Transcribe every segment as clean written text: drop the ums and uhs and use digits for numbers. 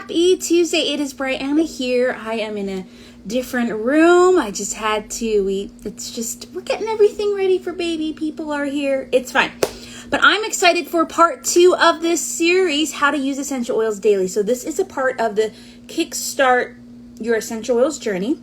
Happy Tuesday. It is Brianna here. I am in a different room. I just had to. We're getting everything ready for baby. People are here. It's fine. But I'm excited for part 2 of this series, How to Use Essential Oils Daily. So this is a part of the Kickstart Your Essential Oils Journey.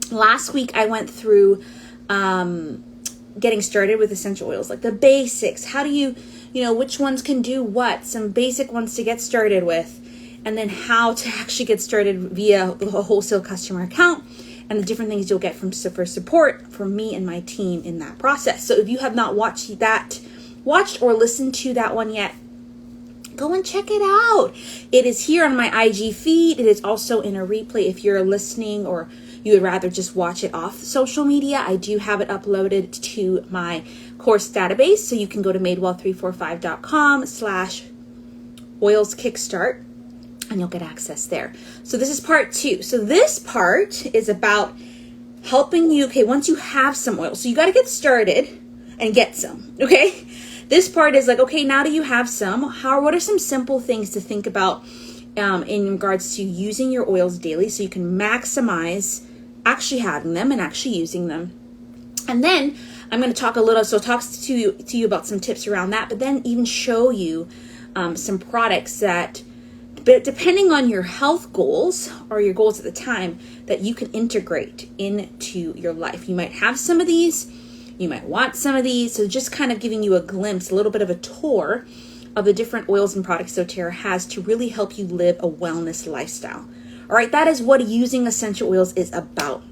Last week I went through getting started with essential oils, like the basics. How do you which ones can do what, some basic ones to get started with, and then how to actually get started via a wholesale customer account, and the different things you'll get for support from me and my team in that process. So if you have not watched or listened to that one yet, go and check it out. It is here on my IG feed. It is also in a replay if you're listening or you would rather just watch it off social media. I do have it uploaded to my course database, so you can go to madewell345.com/oils kickstart and you'll get access there. So this is part 2. So this part is about helping you, once you have some oil, so you got to get started and get some, okay? This part is like, okay, now that you have some, what are some simple things to think about in regards to using your oils daily so you can maximize actually having them and actually using them. And then I'm going to talk to you about some tips around that, but then even show you some products that, depending on your health goals or your goals at the time, that you can integrate into your life. You might have some of these, you might want some of these, so just kind of giving you a glimpse, a little bit of a tour of the different oils and products doTERRA has to really help you live a wellness lifestyle. All right, that is what using essential oils is about.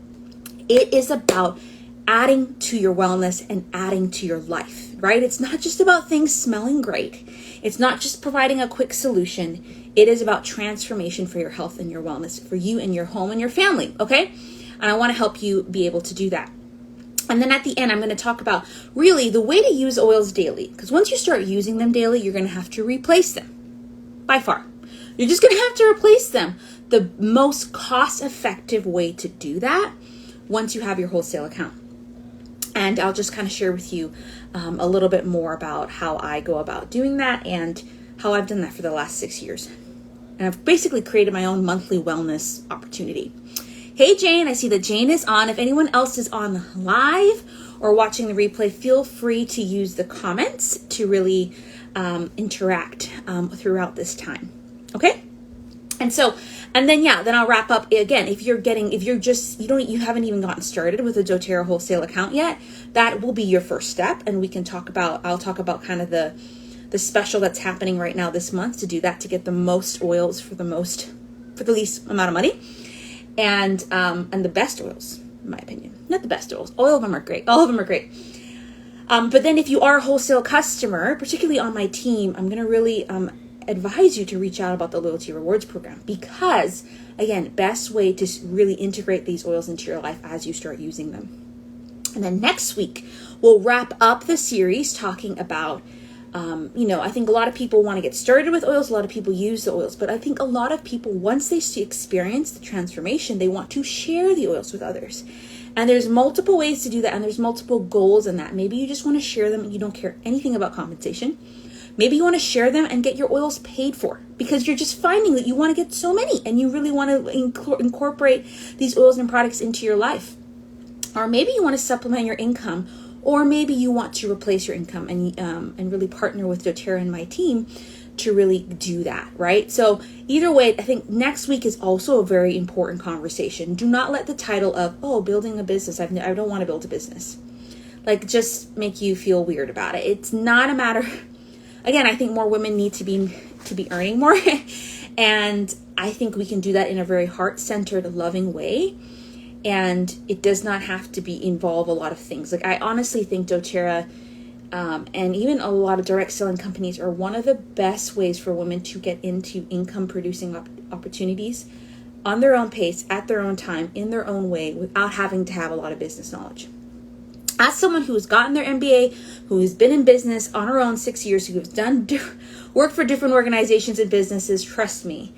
It is about adding to your wellness and adding to your life, right? It's not just about things smelling great. It's not just providing a quick solution. It is about transformation for your health and your wellness, for you and your home and your family, okay? And I want to help you be able to do that. And then at the end, I'm going to talk about really the way to use oils daily. Because once you start using them daily, you're going to have to replace them. By far. You're just going to have to replace them. The most cost-effective way to do that once you have your wholesale account. And I'll just kind of share with you a little bit more about how I go about doing that and how I've done that for the last 6 years. And I've basically created my own monthly wellness opportunity. Hey Jane, I see that Jane is on. If anyone else is on live or watching the replay, feel free to use the comments to really interact throughout this time. Okay? And then I'll wrap up again. If you haven't even gotten started with a doTERRA wholesale account yet, that will be your first step. And I'll talk about kind of the special that's happening right now this month to do that, to get the most oils for the least amount of money. And the best oils, in my opinion. Not the best oils. All of them are great. But then if you are a wholesale customer, particularly on my team, I'm going to really advise you to reach out about the loyalty rewards program, because again, best way to really integrate these oils into your life as you start using them. And then next week we'll wrap up the series talking about I think a lot of people want to get started with oils. A lot of people use the oils, but I think a lot of people, once they experience the transformation, they want to share the oils with others. And there's multiple ways to do that, and there's multiple goals in that. Maybe you just want to share them and you don't care anything about compensation. Maybe you want to share them and get your oils paid for because you're just finding that you want to get so many and you really want to incorporate these oils and products into your life. Or maybe you want to supplement your income, or maybe you want to replace your income and really partner with doTERRA and my team to really do that, right? So either way, I think next week is also a very important conversation. Do not let the title of, building a business, I don't want to build a business, just make you feel weird about it. It's not a matter... Again, I think more women need to be earning more. And I think we can do that in a very heart-centered, loving way. And it does not have to involve a lot of things. I honestly think doTERRA and even a lot of direct selling companies are one of the best ways for women to get into income producing opportunities on their own pace, at their own time, in their own way, without having to have a lot of business knowledge. As someone who has gotten their MBA, who has been in business on her own 6 years, who has done work for different organizations and businesses, trust me,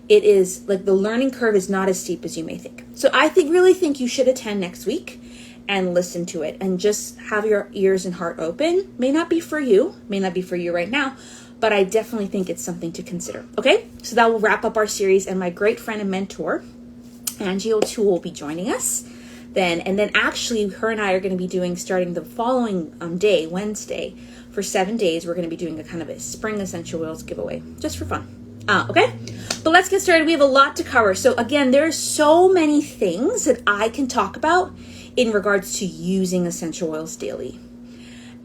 it is the learning curve is not as steep as you may think. So I really think you should attend next week and listen to it and just have your ears and heart open. May not be for you right now, but I definitely think it's something to consider. Okay, so that will wrap up our series, and my great friend and mentor, Angie O'Toole, will be joining us then. And then actually, her and I are going to be doing, starting the following day, Wednesday, for 7 days, we're going to be doing a kind of a spring essential oils giveaway, just for fun. Okay, but let's get started. We have a lot to cover. So again, there's so many things that I can talk about in regards to using essential oils daily.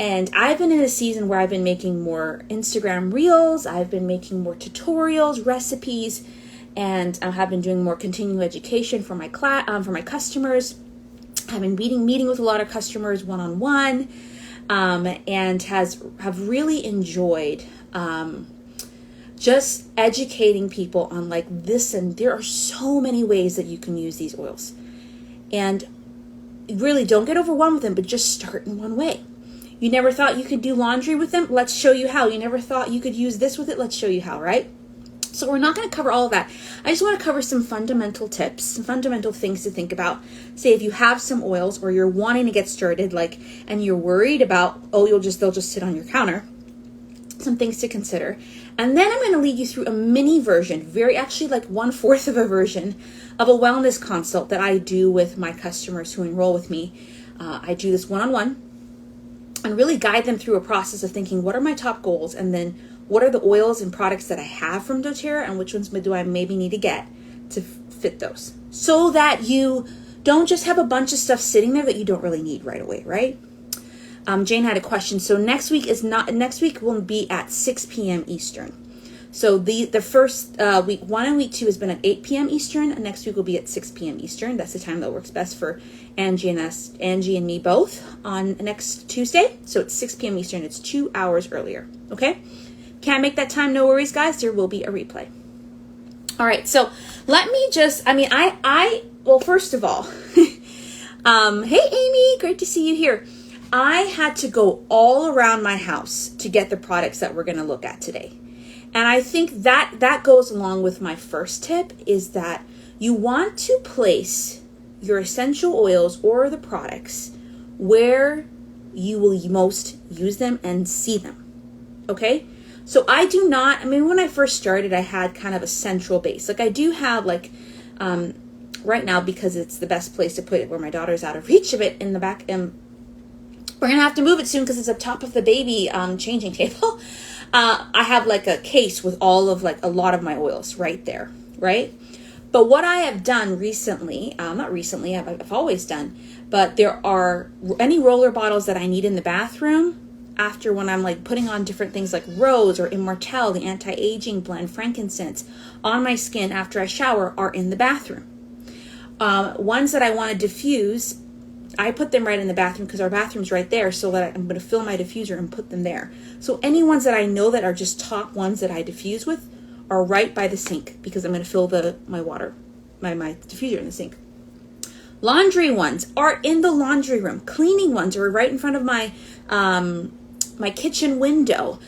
And I've been in a season where I've been making more Instagram reels. I've been making more tutorials, recipes, and I have been doing more continuing education for my for my customers. I've been meeting with a lot of customers one-on-one, and have really enjoyed just educating people on like this. And there are so many ways that you can use these oils. And really don't get overwhelmed with them, but just start in one way. You never thought you could do laundry with them? Let's show you how. You never thought you could use this with it? Let's show you how, right? So we're not going to cover all of that. I just want to cover some fundamental tips, some fundamental things to think about. Say if you have some oils or you're wanting to get started, like, and you're worried about, oh, they'll just sit on your counter. Some things to consider. And then I'm going to lead you through a mini version, actually like 1/4 of a version of a wellness consult that I do with my customers who enroll with me. I do this one-on-one and really guide them through a process of thinking, what are my top goals? And then what are the oils and products that I have from doTERRA, and which ones do I maybe need to get to fit those? So that you don't just have a bunch of stuff sitting there that you don't really need right away, right? Jane had a question. So next week will be at 6 p.m. Eastern. So the first week 1 and week 2 has been at 8 p.m. Eastern, and next week will be at 6 p.m. Eastern. That's the time that works best for Angie and me both on next Tuesday. So it's 6 p.m. Eastern. It's 2 hours earlier. Okay? Can't make that time, no worries, guys. There will be a replay. All right, so let me just, well, first of all, hey, Amy, great to see you here. I had to go all around my house to get the products that we're going to look at today. And I think that goes along with my first tip, is that you want to place your essential oils or the products where you will most use them and see them. Okay? So I do not, when I first started, I had kind of a central base. Like I do have right now, because it's the best place to put it where my daughter's out of reach of it, in the back. And we're going to have to move it soon because it's up top of the baby changing table. I have like a case with all of a lot of my oils right there, right? But what I have done recently, not recently, I've always done, but there are any roller bottles that I need in the bathroom after, when I'm like putting on different things like Rose or Immortelle, the anti-aging blend, frankincense, on my skin after I shower, are in the bathroom. Ones that I want to diffuse, I put them right in the bathroom because our bathroom's right there, so that I'm going to fill my diffuser and put them there. So any ones that I know that are just top ones that I diffuse with are right by the sink, because I'm going to fill my water, my diffuser in the sink. Laundry ones are in the laundry room. Cleaning ones are right in front of my my kitchen window.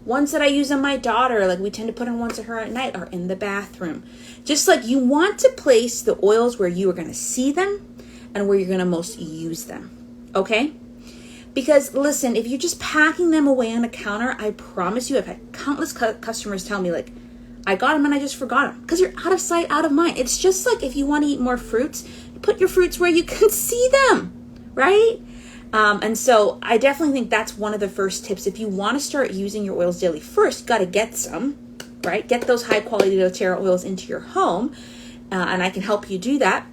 Ones that I use on my daughter, like we tend to put on ones of her at night, are in the bathroom. Just like you want to place the oils where you are going to see them and where you're going to most use them. Okay? Because listen, if you're just packing them away on a counter, I promise you, I've had countless customers tell me, like, I got them and I just forgot them. Because you're out of sight, out of mind. It's just like if you want to eat more fruits, put your fruits where you can see them, right? And so I definitely think that's one of the first tips. If you want to start using your oils daily, first, you got to get some, right? Get those high quality doTERRA oils into your home, and I can help you do that.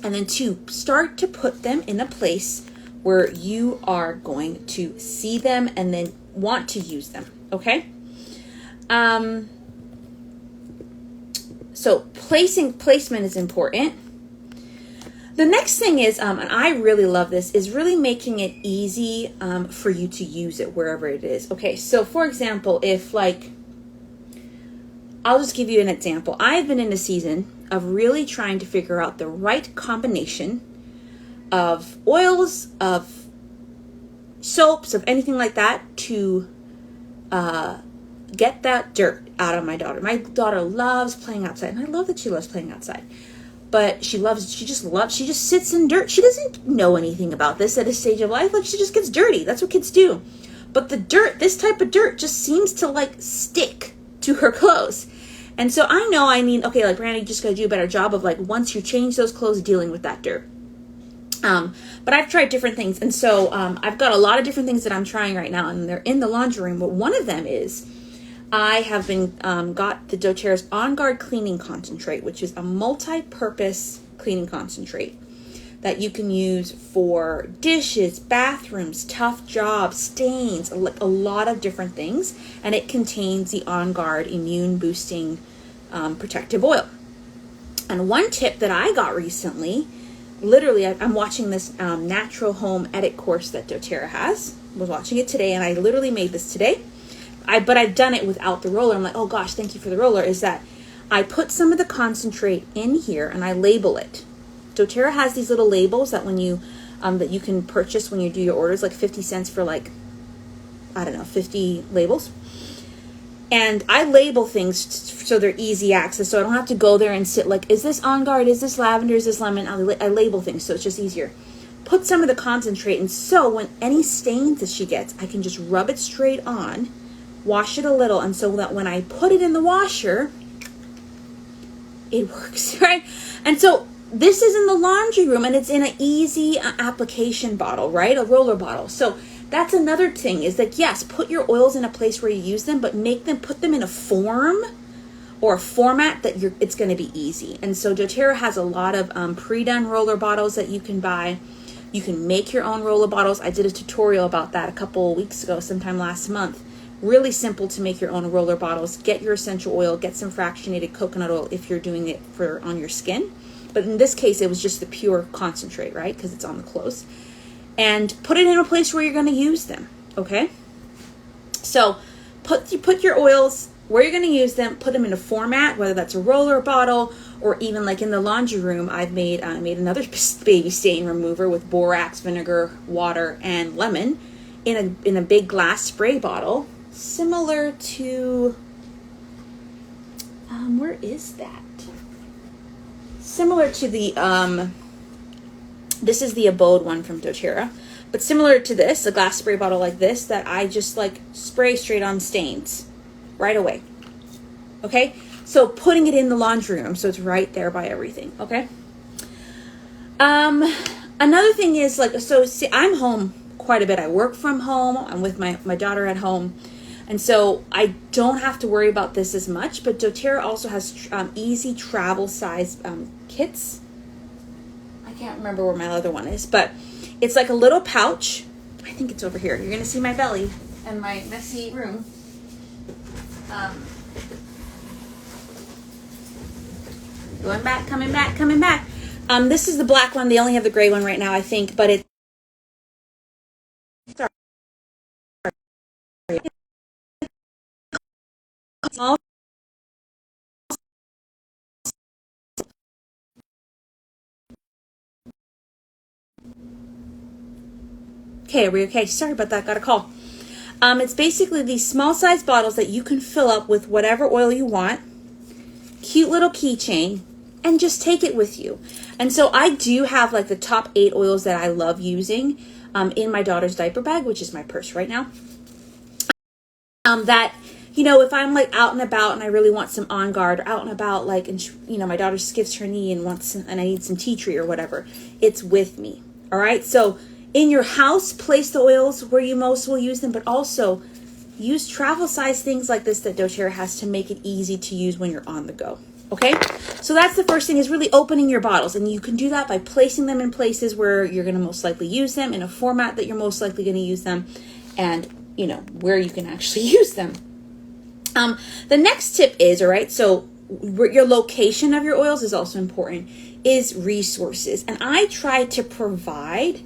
And then 2, start to put them in a place where you are going to see them and then want to use them, okay? So placement is important. The next thing is, and I really love this, is really making it easy for you to use it wherever it is. Okay, so for example, if I'll just give you an example. I've been in a season of really trying to figure out the right combination of oils, of soaps, of anything like that to get that dirt out of my daughter. My daughter loves playing outside, and I love that she loves playing outside. But she just sits in dirt. She doesn't know anything about this at a stage of life. Like, she just gets dirty. That's what kids do. But the dirt, this type of dirt, just seems to like stick to her clothes. And so I know I need, okay, like Brandy, you just gotta do a better job of like, once you change those clothes, dealing with that dirt. But I've tried different things. And so I've got a lot of different things that I'm trying right now, and they're in the laundry room. But one of them is I have been got the doTERRA's On Guard Cleaning Concentrate, which is a multi-purpose cleaning concentrate that you can use for dishes, bathrooms, tough jobs, stains, a lot of different things. And it contains the On Guard immune boosting protective oil. And one tip that I got recently, literally, I'm watching this natural home edit course that doTERRA has. I was watching it today, and I literally made this today. But I've done it without the roller. I'm like, oh gosh, thank you for the roller. Is that I put some of the concentrate in here and I label it. doTERRA has these little labels that when you that you can purchase when you do your orders, like 50 cents for like, I don't know, 50 labels. And I label things so they're easy access, so I don't have to go there and sit like, is this On Guard, is this lavender, is this lemon? I label things so it's just easier. Put some of the concentrate, and so when any stains that she gets, I can just rub it straight on, wash it a little, and so that when I put it in the washer, it works, right? And so this is in the laundry room, and it's in an easy application bottle, right? A roller bottle. So that's another thing, is that yes, put your oils in a place where you use them, but put them in a form or a format that it's going to be easy. And so doTERRA has a lot of pre-done roller bottles that you can buy. You can make your own roller bottles. I did a tutorial about that a couple of weeks ago, sometime last month. Really simple to make your own roller bottles. Get your essential oil, get some fractionated coconut oil if you're doing it on your skin. But in this case, it was just the pure concentrate, right? Because it's on the clothes. And put it in a place where you're going to use them, okay? So put your oils where you're going to use them. Put them in a format, whether that's a roller bottle or even like in the laundry room. I made another baby stain remover with borax, vinegar, water, and lemon in a big glass spray bottle, similar to where is that? Similar to the this is the Abode one from doTERRA, but similar to this, a glass spray bottle like this that I just like spray straight on stains right away. Okay, so putting it in the laundry room so it's right there by everything. Okay. Another thing is like, so see, I'm home quite a bit. I work from home. I'm with my daughter at home, and so I don't have to worry about this as much. But doTERRA also has easy travel size kits. I can't remember where my other one is, but it's like a little pouch. I think it's over here. You're going to see my belly and my messy room. Going back, coming back, coming back. This is the black one. They only have the gray one right now, I think, but it's small. Okay, are we okay? Sorry about that. Got a call. It's basically these small size bottles that you can fill up with whatever oil you want. Cute little keychain, and just take it with you. And so I do have like the top 8 oils that I love using in my daughter's diaper bag, which is my purse right now. That, you know, if I'm like out and about and I really want some On Guard, or out and about, like, and you know, my daughter skips her knee and I need some tea tree or whatever, it's with me. All right. So in your house, place the oils where you most will use them, but also use travel size things like this that doTERRA has to make it easy to use when you're on the go. Okay, so that's the first thing, is really opening your bottles, and you can do that by placing them in places where you're going to most likely use them, in a format that you're most likely going to use them, and you know where you can actually use them. The next tip is, all right, so your location of your oils is also important, is resources, and I try to provide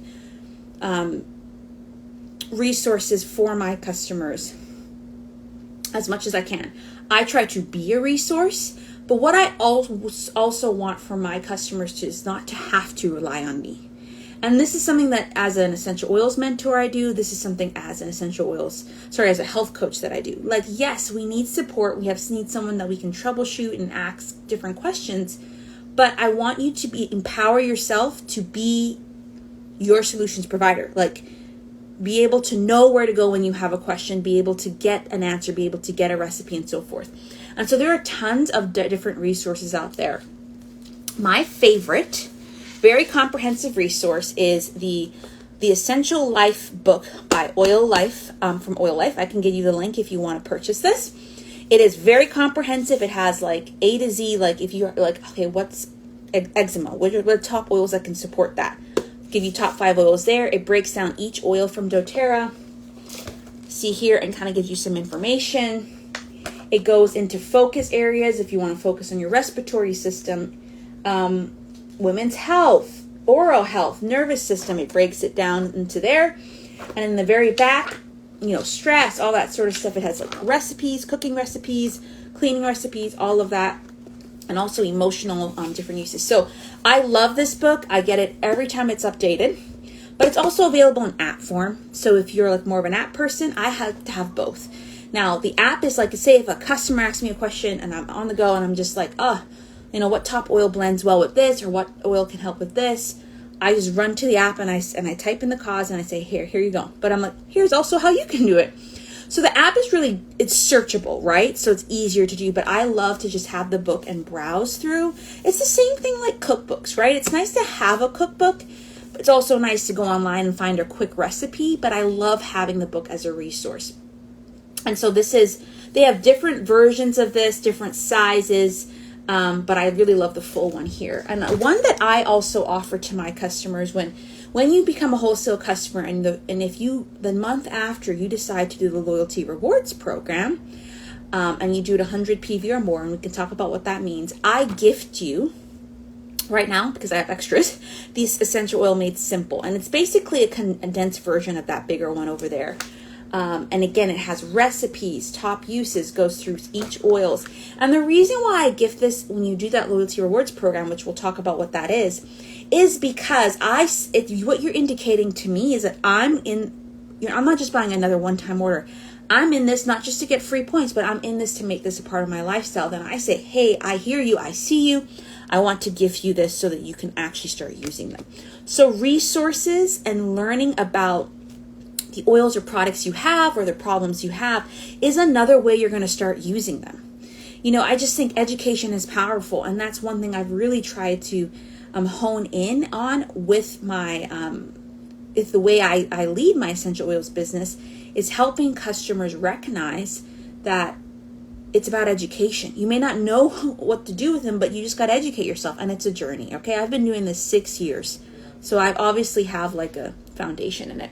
resources for my customers as much as I can. I try to be a resource, but what I also want for my customers is not to have to rely on me. And this is something that as an essential oils mentor I do. This is something as an as a health coach that I do. Like, yes, we need support. We need someone that we can troubleshoot and ask different questions. But I want you to empower yourself to be your solutions provider. Like, be able to know where to go when you have a question, be able to get an answer, be able to get a recipe, and so forth. And so there are tons of different resources out there. My favorite, very comprehensive resource is the Essential Life book by Oil Life, from Oil Life. I can give you the link if you want to purchase this. It is very comprehensive. It has like A to Z, like if you're like, okay, what's eczema? What are the top oils that can support that? Give you top 5 oils there. It breaks down each oil from doTERRA. See here, and kind of gives you some information. It goes into focus areas if you want to focus on your respiratory system, women's health, oral health, nervous system. It breaks it down into there. And in the very back, stress, all that sort of stuff. It has like recipes, cooking recipes, cleaning recipes, all of that. And also emotional different uses. So I love this book. I get it every time it's updated. But it's also available in app form. So if you're like more of an app person, I have to have both. Now, the app is like, say if a customer asks me a question and I'm on the go and I'm just like, what top oil blends well with this, or what oil can help with this, I just run to the app and I type in the cause and I say, here you go. But I'm like, here's also how you can do it. So the app is it's searchable, right? So it's easier to do, but I love to just have the book and browse through. It's the same thing like cookbooks, right? It's nice to have a cookbook, but it's also nice to go online and find a quick recipe, but I love having the book as a resource. And so they have different versions of this, different sizes, but I really love the full one here. And one that I also offer to my customers when you become a wholesale customer, and if you, the month after you decide to do the loyalty rewards program, and you do it 100 PV or more, and we can talk about what that means, I gift you right now, because I have extras, these essential oil made simple. And it's basically a condensed version of that bigger one over there. And again, it has recipes, top uses, goes through each oils. And the reason why I gift this when you do that loyalty rewards program, which we'll talk about what that is because what you're indicating to me is that I'm not just buying another one-time order. I'm in this not just to get free points, but I'm in this to make this a part of my lifestyle. Then I say, hey, I hear you, I see you. I want to gift you this so that you can actually start using them. So resources and learning about the oils or products you have or the problems you have is another way you're going to start using them. I just think education is powerful, and that's one thing I've really tried to hone in on with my if the way I lead my essential oils business is helping customers recognize that it's about education. You may not know what to do with them, but you just got to educate yourself, and it's a journey. Okay, I've been doing this 6 years, so I obviously have like a foundation in it.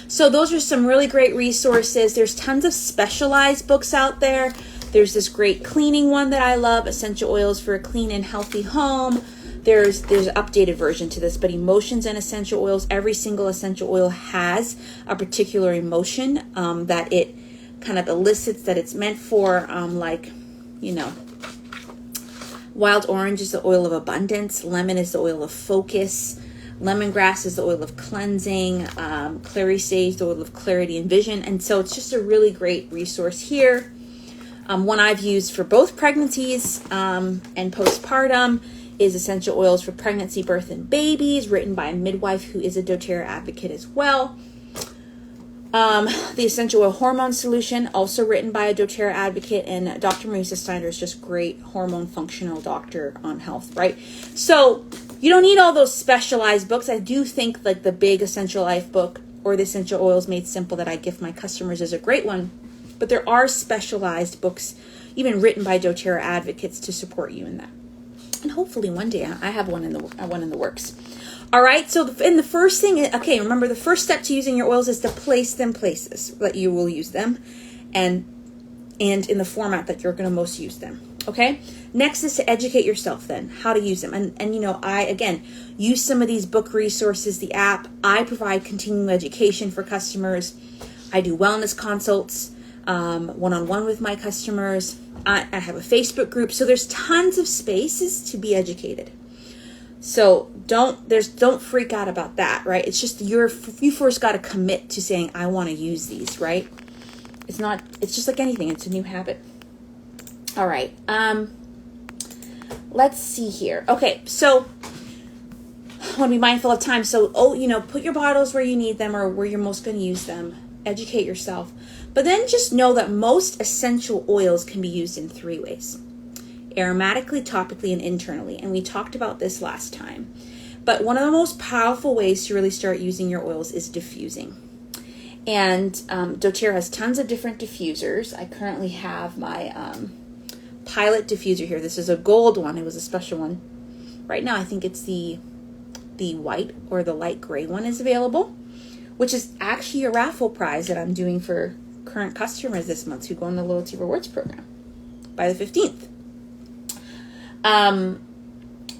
So those are some really great resources. There's tons of specialized books out there. There's this great cleaning one that I love, Essential Oils for a Clean and Healthy Home. There's an updated version to this, but emotions and essential oils. Every single essential oil has a particular emotion that it kind of elicits, that it's meant for. Wild orange is the oil of abundance. Lemon is the oil of focus. Lemongrass is the oil of cleansing. Clary sage, the oil of clarity and vision. And so it's just a really great resource here. One I've used for both pregnancies and postpartum is Essential Oils for Pregnancy, Birth, and Babies, written by a midwife who is a doTERRA advocate as well. The Essential Oil Hormone Solution, also written by a doTERRA advocate, and Dr. Marisa Steiner is just great hormone functional doctor on health, right? So you don't need all those specialized books. I do think like the big Essential Life book or the Essential Oils Made Simple that I gift my customers is a great one, but there are specialized books, even written by doTERRA advocates, to support you in that. And hopefully one day I have one in the works. All right, so the first thing, remember the first step to using your oils is to place them places that you will use them, and in the format that you're going to most use them. Okay. Next is to educate yourself then how to use them, and I again use some of these book resources, the app. I provide continuing education for customers. I do wellness consults one-on-one with my customers. I have a Facebook group, so there's tons of spaces to be educated. So don't freak out about that, right? It's just you first got to commit to saying, I want to use these, right? It's just like anything. It's a new habit. All right. Let's see here. Okay. So want to be mindful of time. So, put your bottles where you need them or where you're most going to use them. Educate yourself. But then just know that most essential oils can be used in 3 ways. Aromatically, topically, and internally. And we talked about this last time. But one of the most powerful ways to really start using your oils is diffusing. And doTERRA has tons of different diffusers. I currently have my pilot diffuser here. This is a gold one. It was a special one. Right now, I think it's the white or the light gray one is available, which is actually a raffle prize that I'm doing for current customers this month who go in the Loyalty Rewards program by the 15th.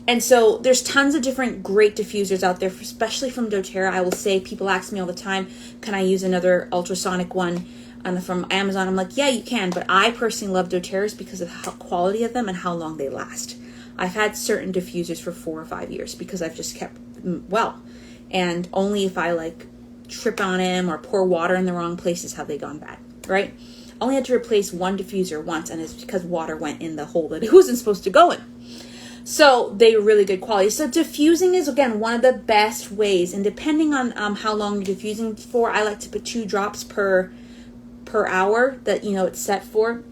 And so there's tons of different great diffusers out there, especially from doTERRA. I will say, people ask me all the time, can I use another ultrasonic one from Amazon? I'm like, yeah, you can. But I personally love doTERRA's because of the quality of them and how long they last. I've had certain diffusers for 4 or 5 years because I've just kept well. And only if I trip on them or pour water in the wrong places have they gone bad, right? Only had to replace one diffuser once, and it's because water went in the hole that it wasn't supposed to go in. So they were really good quality. So diffusing is, again, one of the best ways. And depending on how long you're diffusing for, I like to put 2 drops per hour that, it's set for.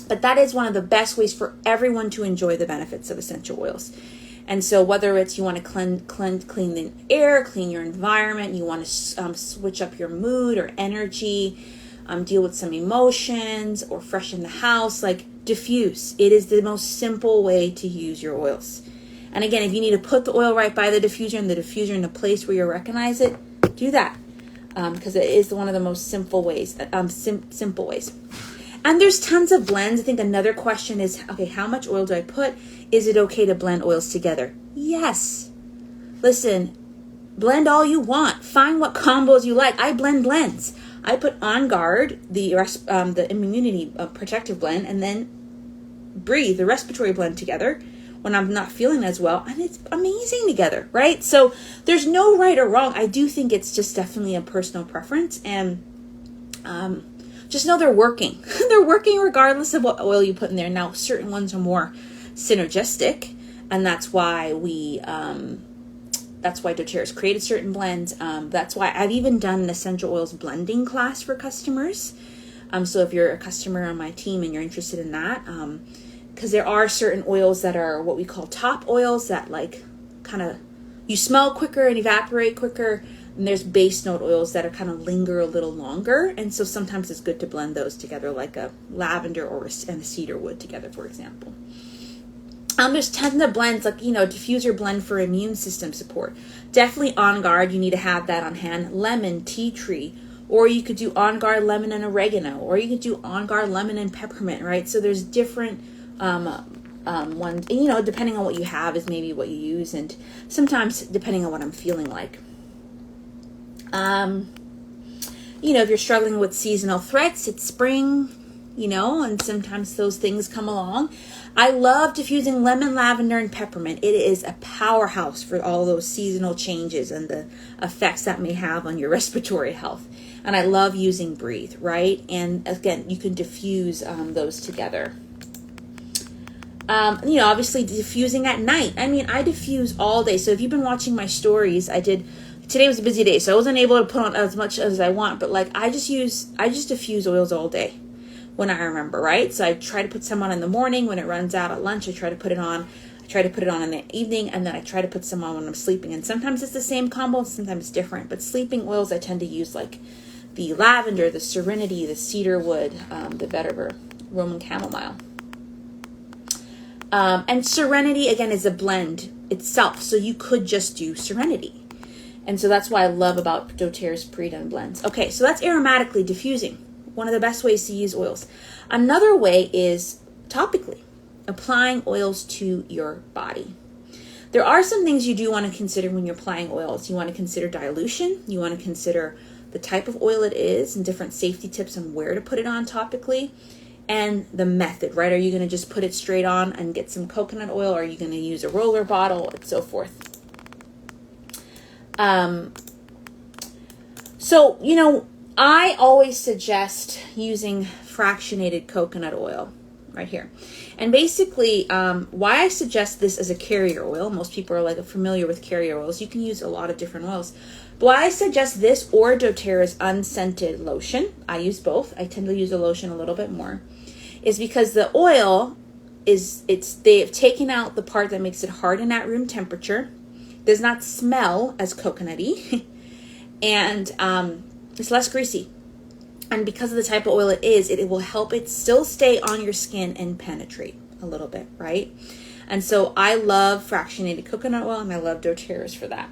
But that is one of the best ways for everyone to enjoy the benefits of essential oils. And so whether it's you want to clean the air, clean your environment, you want to switch up your mood or energy, deal with some emotions, or freshen the house, diffuse. It is the most simple way to use your oils. And again, if you need to put the oil right by the diffuser and the diffuser in a place where you recognize it, do that. Because it is one of the most simple ways. Simple ways. And there's tons of blends. I think another question is, okay, how much oil do I put? Is it okay to blend oils together? Yes. Listen, blend all you want. Find what combos you like. I blend blends. I put On Guard, the immunity protective blend, and then Breathe, the respiratory blend, together when I'm not feeling as well, and it's amazing together, right? So there's no right or wrong. I do think it's just definitely a personal preference, and just know they're working. They're working regardless of what oil you put in there. Now, certain ones are more synergistic, and that's why doTERRA's created certain blends. That's why I've even done an essential oils blending class for customers. So if you're a customer on my team and you're interested in that, because there are certain oils that are what we call top oils that you smell quicker and evaporate quicker. And there's base note oils that are kind of linger a little longer. And so sometimes it's good to blend those together, like a lavender and a cedar wood together, for example. There's tons of blends, diffuser blend for immune system support. Definitely On Guard, you need to have that on hand. Lemon, tea tree, or you could do On Guard lemon and oregano, or you could do On Guard lemon and peppermint, right? So there's different ones, depending on what you have is maybe what you use, and sometimes depending on what I'm feeling like. If you're struggling with seasonal threats, it's spring, and sometimes those things come along. I love diffusing lemon, lavender, and peppermint. It is a powerhouse for all those seasonal changes and the effects that may have on your respiratory health. And I love using Breathe, right? And again, you can diffuse those together. Obviously diffusing at night. I diffuse all day. So if you've been watching my stories, today was a busy day, so I wasn't able to put on as much as I want, but I just diffuse oils all day when I remember, right? So I try to put some on in the morning. When it runs out at lunch, I try to put it on. I try to put it on in the evening, and then I try to put some on when I'm sleeping. And sometimes it's the same combo, sometimes it's different. But sleeping oils, I tend to use the lavender, the serenity, the cedar wood, the vetiver, Roman chamomile. And serenity, again, is a blend itself. So you could just do serenity. And so that's why I love about doTERRA's pre-done blends. Okay, so that's aromatically diffusing. One of the best ways to use oils. Another way is topically, applying oils to your body. There are some things you do want to consider when you're applying oils. You want to consider dilution. You want to consider the type of oil it is and different safety tips on where to put it on topically. And the method, right? Are you going to just put it straight on and get some coconut oil? Or are you going to use a roller bottle and so forth? I always suggest using fractionated coconut oil. right here. And basically, why I suggest this as a carrier oil, most people are like familiar with carrier oils. You can use a lot of different oils. But why I suggest this or doTERRA's unscented lotion, I use both. I tend to use the lotion a little bit more, is because the oil they've taken out the part that makes it harden at room temperature, does not smell as coconutty, and it's less greasy. And because of the type of oil it is, it will help it still stay on your skin and penetrate a little bit, right? And so I love fractionated coconut oil, and I love doTERRA's for that.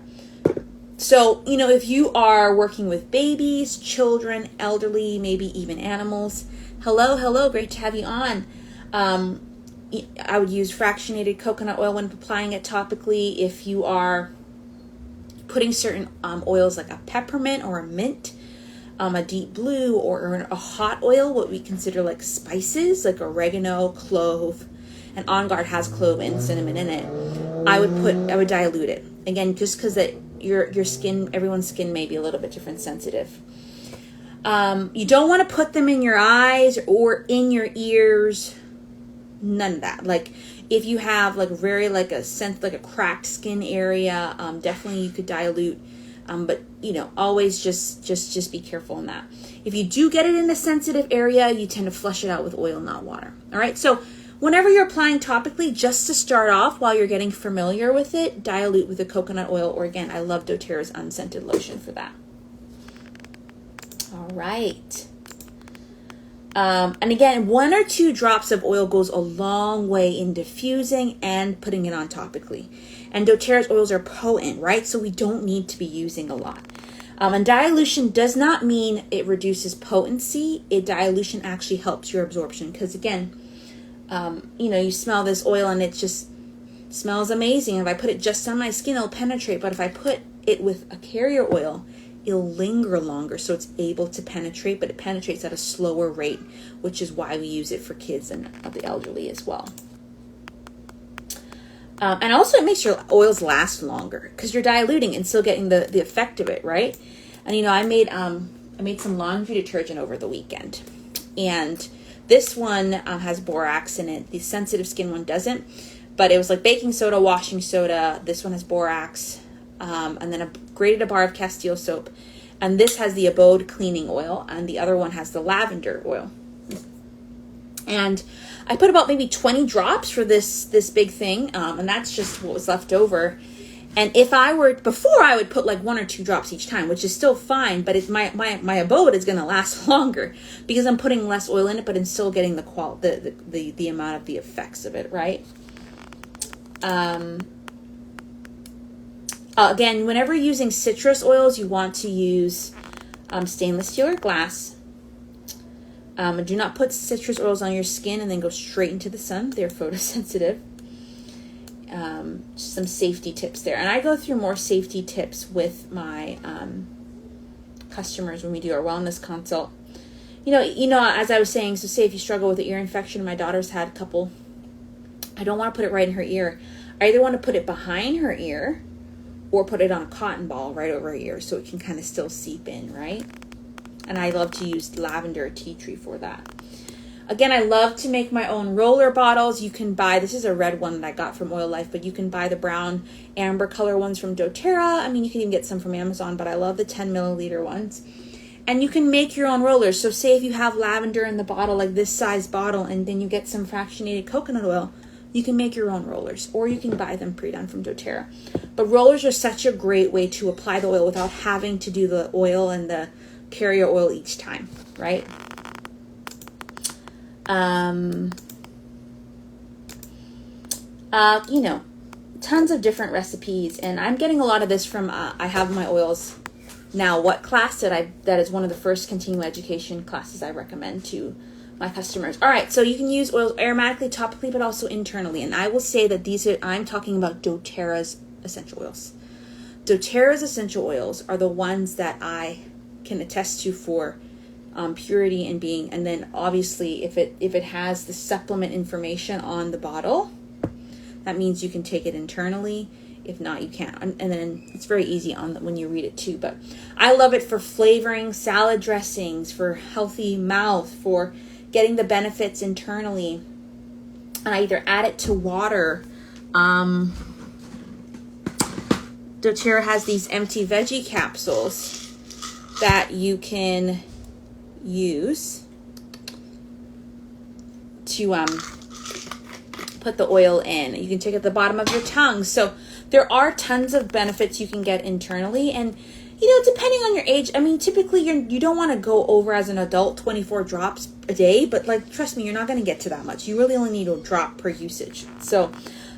So, if you are working with babies, children, elderly, maybe even animals, hello, great to have you on. I would use fractionated coconut oil when applying it topically. If you are putting certain oils like a peppermint or a mint, a deep blue, or a hot oil, what we consider like spices, like oregano, clove, and On Guard has clove and cinnamon in it, I would dilute it. Again, just because your skin, everyone's skin may be a little bit different sensitive. You don't want to put them in your eyes or in your ears. None of that. Like if you have like a cracked skin area, definitely you could dilute. But always just be careful in that. If you do get it in a sensitive area, you tend to flush it out with oil, not water. All right. So whenever you're applying topically, just to start off while you're getting familiar with it, dilute with the coconut oil, or again, I love doTERRA's unscented lotion for that. All right. And again, 1 or 2 drops of oil goes a long way in diffusing and putting it on topically. And doTERRA's oils are potent, right? So we don't need to be using a lot. And dilution does not mean it reduces potency. Dilution actually helps your absorption. Because again, you smell this oil and it just smells amazing. If I put it just on my skin, it'll penetrate. But if I put it with a carrier oil, it'll linger longer, so it's able to penetrate, but it penetrates at a slower rate, which is why we use it for kids and the elderly as well. And also it makes your oils last longer because you're diluting and still getting the effect of it, right? And I made some laundry detergent over the weekend, and this one has borax in it. The sensitive skin one doesn't, but it was like baking soda, washing soda. This one has borax. And then I grated a bar of Castile soap, and this has the Abode cleaning oil, and the other one has the lavender oil. And I put about maybe 20 drops for this big thing, and that's just what was left over. And if I were before, I would put like 1 or 2 drops each time, which is still fine, but my Abode is going to last longer because I'm putting less oil in it, but I'm still getting the amount of the effects of it, right? Again, whenever using citrus oils, you want to use stainless steel or glass. Do not put citrus oils on your skin and then go straight into the sun. They're photosensitive. Some safety tips there. And I go through more safety tips with my customers when we do our wellness consult. As I was saying, so say if you struggle with an ear infection, my daughter's had a couple. I don't want to put it right in her ear. I either want to put it behind her ear or put it on a cotton ball right over her ear so it can kind of still seep in, right? And I love to use lavender or tea tree for that. Again, I love to make my own roller bottles. You can buy, this is a red one that I got from Oil Life, but you can buy the brown amber color ones from doTERRA. I mean, you can even get some from Amazon, but I love the 10 milliliter ones. And you can make your own rollers. So say if you have lavender in the bottle, like this size bottle, and then you get some fractionated coconut oil, you can make your own rollers, or you can buy them pre-done from doTERRA. But rollers are such a great way to apply the oil without having to do the oil and the carrier oil each time, right? Tons of different recipes, and I'm getting a lot of this from, I have my oils now. What class that is one of the first continuing education classes I recommend to my customers. All right, so you can use oils aromatically, topically, but also internally. And I will say that I'm talking about doTERRA's essential oils. doTERRA's essential oils are the ones that I can attest to for purity and being. And then obviously, if it has the supplement information on the bottle, that means you can take it internally. If not, you can't. And then it's very easy when you read it too. But I love it for flavoring salad dressings, for healthy mouth, for getting the benefits internally. and I either add it to water. doTERRA has these empty veggie capsules that you can use to put the oil in. You can take it at the bottom of your tongue. So there are tons of benefits you can get internally. And, you know, depending on your age, I mean, typically you don't want to go over as an adult 24 drops a day, but like, trust me, you're not going to get to that much. You really only need a drop per usage. So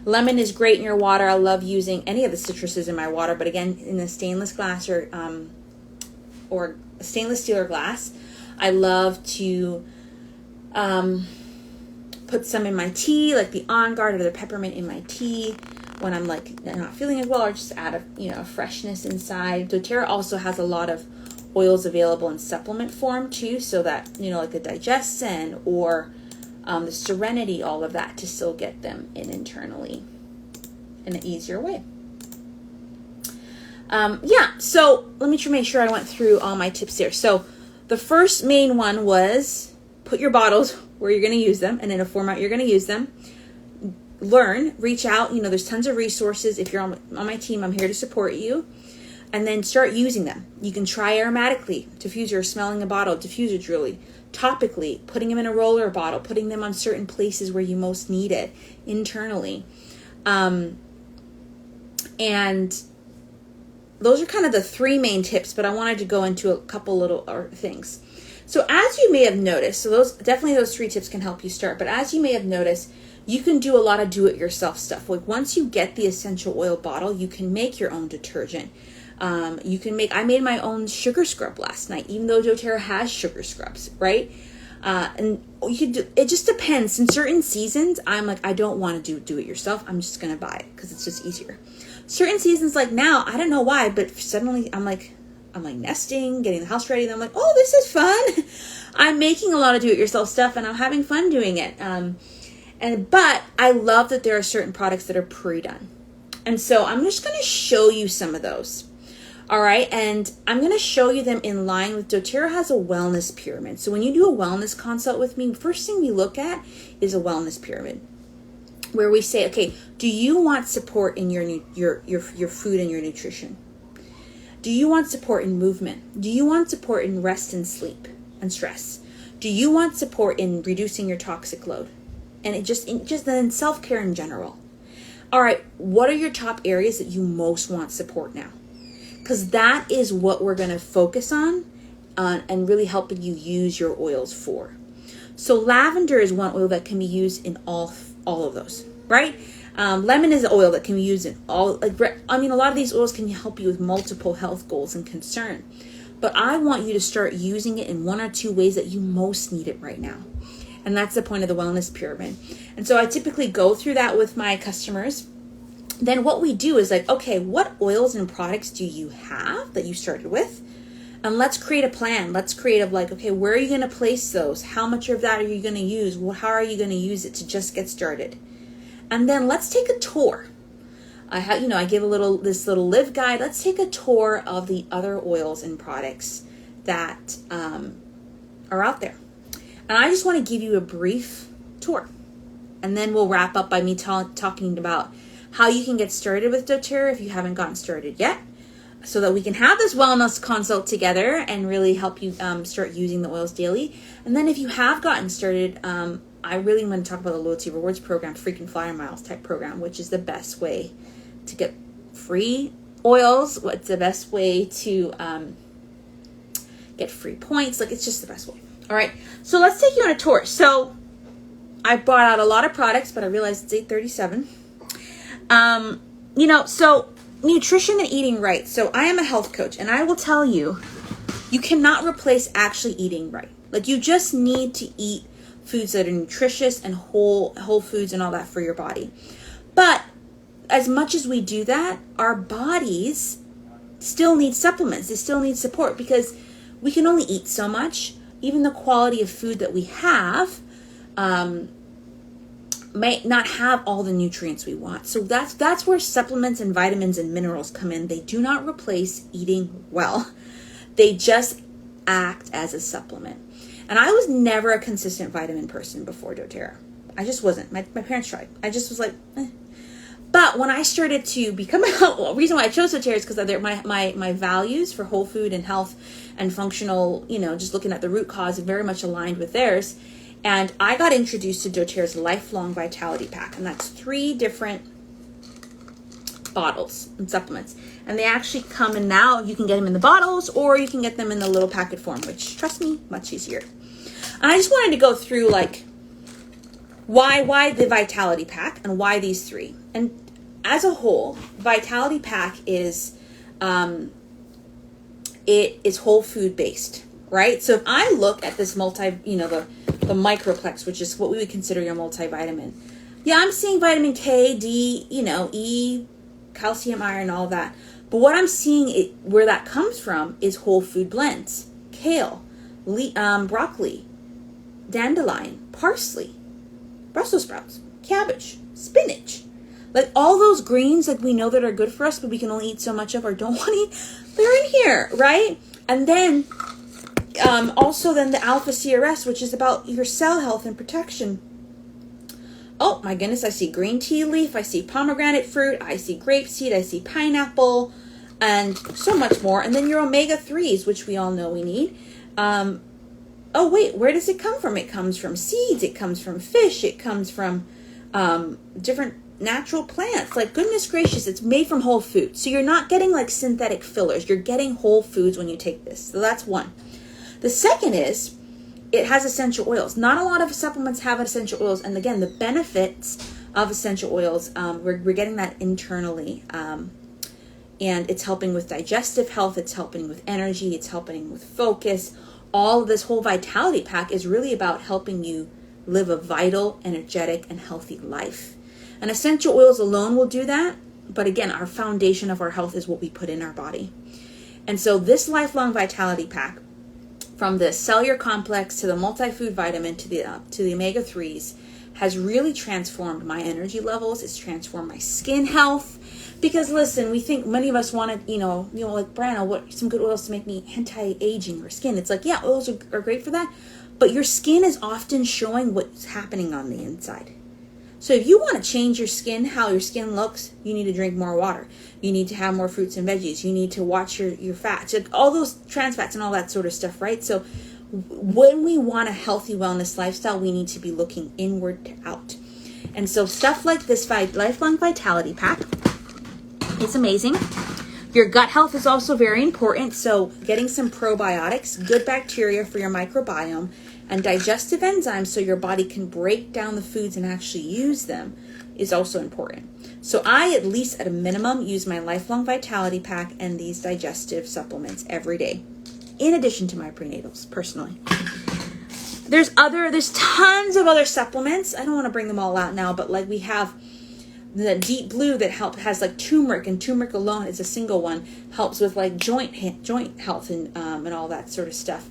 lemon is great in your water. I love using any of the citruses in my water, but again, in a stainless glass or stainless steel or glass. I love to put some in my tea, like the On Guard or the peppermint in my tea when I'm like not feeling as well, or just add a freshness inside. doTERRA also has a lot of oils available in supplement form too, so that like the Digestin or the Serenity, all of that, to still get them in internally in an easier way. So let me make sure I went through all my tips here. So the first main one was put your bottles where you're going to use them and in a format you're going to use them. Learn, reach out. There's tons of resources. If you're on my team, I'm here to support you. And then start using them. You can try aromatically, diffuser, smelling a bottle, diffuser truly, topically, putting them in a roller bottle, putting them on certain places where you most need it internally. And those are kind of the three main tips, but I wanted to go into a couple little things. So as you may have noticed, so those three tips can help you start, but as you may have noticed, you can do a lot of do-it-yourself stuff. Like once you get the essential oil bottle, you can make your own detergent. I made my own sugar scrub last night, even though doTERRA has sugar scrubs, right? And you can do, it just depends. In certain seasons, I'm like, I don't want to do it yourself. I'm just going to buy it because it's just easier. Certain seasons, like now, I don't know why, but suddenly I'm like nesting, getting the house ready. And I'm like, oh, this is fun. I'm making a lot of do-it-yourself stuff and I'm having fun doing it. But I love that there are certain products that are pre-done. And so I'm just going to show you some of those. All right. And I'm going to show you them in line with doTERRA has a wellness pyramid. So when you do a wellness consult with me, first thing we look at is a wellness pyramid where we say, okay, do you want support in your food and your nutrition? Do you want support in movement? Do you want support in rest and sleep and stress? Do you want support in reducing your toxic load? And just then self-care in general. All right, what are your top areas that you most want support now? Because that is what we're going to focus on and really helping you use your oils for. So lavender is one oil that can be used in all of those, right? Lemon is an oil that can be used in all. A lot of these oils can help you with multiple health goals and concern. But I want you to start using it in one or two ways that you most need it right now. And that's the point of the wellness pyramid. And so I typically go through that with my customers. Then what we do is like, okay, what oils and products do you have that you started with? And let's create a plan. Let's create okay, where are you going to place those? How much of that are you going to use? How are you going to use it to just get started? And then let's take a tour. I give this little live guide. Let's take a tour of the other oils and products that are out there. And I just want to give you a brief tour. And then we'll wrap up by me talking about how you can get started with doTERRA if you haven't gotten started yet, so that we can have this wellness consult together and really help you start using the oils daily. And then if you have gotten started, I really want to talk about the loyalty rewards program, frequent flyer miles type program, which is the best way to get free oils. What's the best way to get free points? It's just the best way. All right, so let's take you on a tour. So I brought out a lot of products, but I realized it's 8:37. So nutrition and eating right. So I am a health coach, and I will tell you, you cannot replace actually eating right. You just need to eat foods that are nutritious and whole foods and all that for your body. But as much as we do that, our bodies still need supplements. They still need support because we can only eat so much. Even the quality of food that we have may not have all the nutrients we want. So that's where supplements and vitamins and minerals come in. They do not replace eating well. They just act as a supplement. And I was never a consistent vitamin person before doTERRA. I just wasn't. My parents tried. I just was like, eh. But when I started to become a the reason why I chose doTERRA is because my values for whole food and health and functional, just looking at the root cause, very much aligned with theirs. And I got introduced to doTERRA's Lifelong Vitality Pack, and that's 3 different bottles and supplements. And they actually come in now. You can get them in the bottles, or you can get them in the little packet form, which, trust me, much easier. And I just wanted to go through why the Vitality Pack and why these 3. And as a whole, Vitality Pack is it is whole food based, right? So if I look at this the microplex, which is what we would consider your multivitamin, yeah, I'm seeing vitamin K, D, E, calcium, iron, all that. But what I'm seeing where that comes from is whole food blends: kale, broccoli, dandelion, parsley, Brussels sprouts, cabbage, spinach. Like all those greens that we know that are good for us, but we can only eat so much of or don't want to eat, they're in here, right? And then also then the alpha CRS, which is about your cell health and protection. Oh my goodness, I see green tea leaf, I see pomegranate fruit, I see grapeseed, I see pineapple, and so much more. And then your omega-3s, which we all know we need. Oh wait, where does it come from? It comes from seeds, it comes from fish, it comes from different natural plants. Like, goodness gracious, it's made from whole foods. So you're not getting like synthetic fillers. You're getting whole foods when you take this. So that's one. The second is it has essential oils. Not a lot of supplements have essential oils. And again, the benefits of essential oils, we're getting that internally. And it's helping with digestive health. It's helping with energy. It's helping with focus. All of this whole Vitality Pack is really about helping you live a vital, energetic, and healthy life. And essential oils alone will do that. But again, our foundation of our health is what we put in our body. And so this Lifelong Vitality Pack, from the cellular complex to the multi-food vitamin to the omega-3s, has really transformed my energy levels. It's transformed my skin health. Because listen, we think many of us want to, like, Brianna, what some good oils to make me anti-aging or skin. It's like, yeah, oils are great for that. But your skin is often showing what's happening on the inside. So if you want to change your skin, how your skin looks, you need to drink more water. You need to have more fruits and veggies. You need to watch your fats, like all those trans fats and all that sort of stuff, right? So when we want a healthy wellness lifestyle, we need to be looking inward to out. And so stuff like this Lifelong Vitality Pack, it's amazing. Your gut health is also very important. So getting some probiotics, good bacteria for your microbiome, and digestive enzymes so your body can break down the foods and actually use them is also important. So I, at least at a minimum, use my Lifelong Vitality Pack and these digestive supplements every day, in addition to my prenatals, personally. There's tons of other supplements. I don't want to bring them all out now, but like we have the Deep Blue that has like turmeric, and turmeric alone is a single one, helps with like joint health and all that sort of stuff.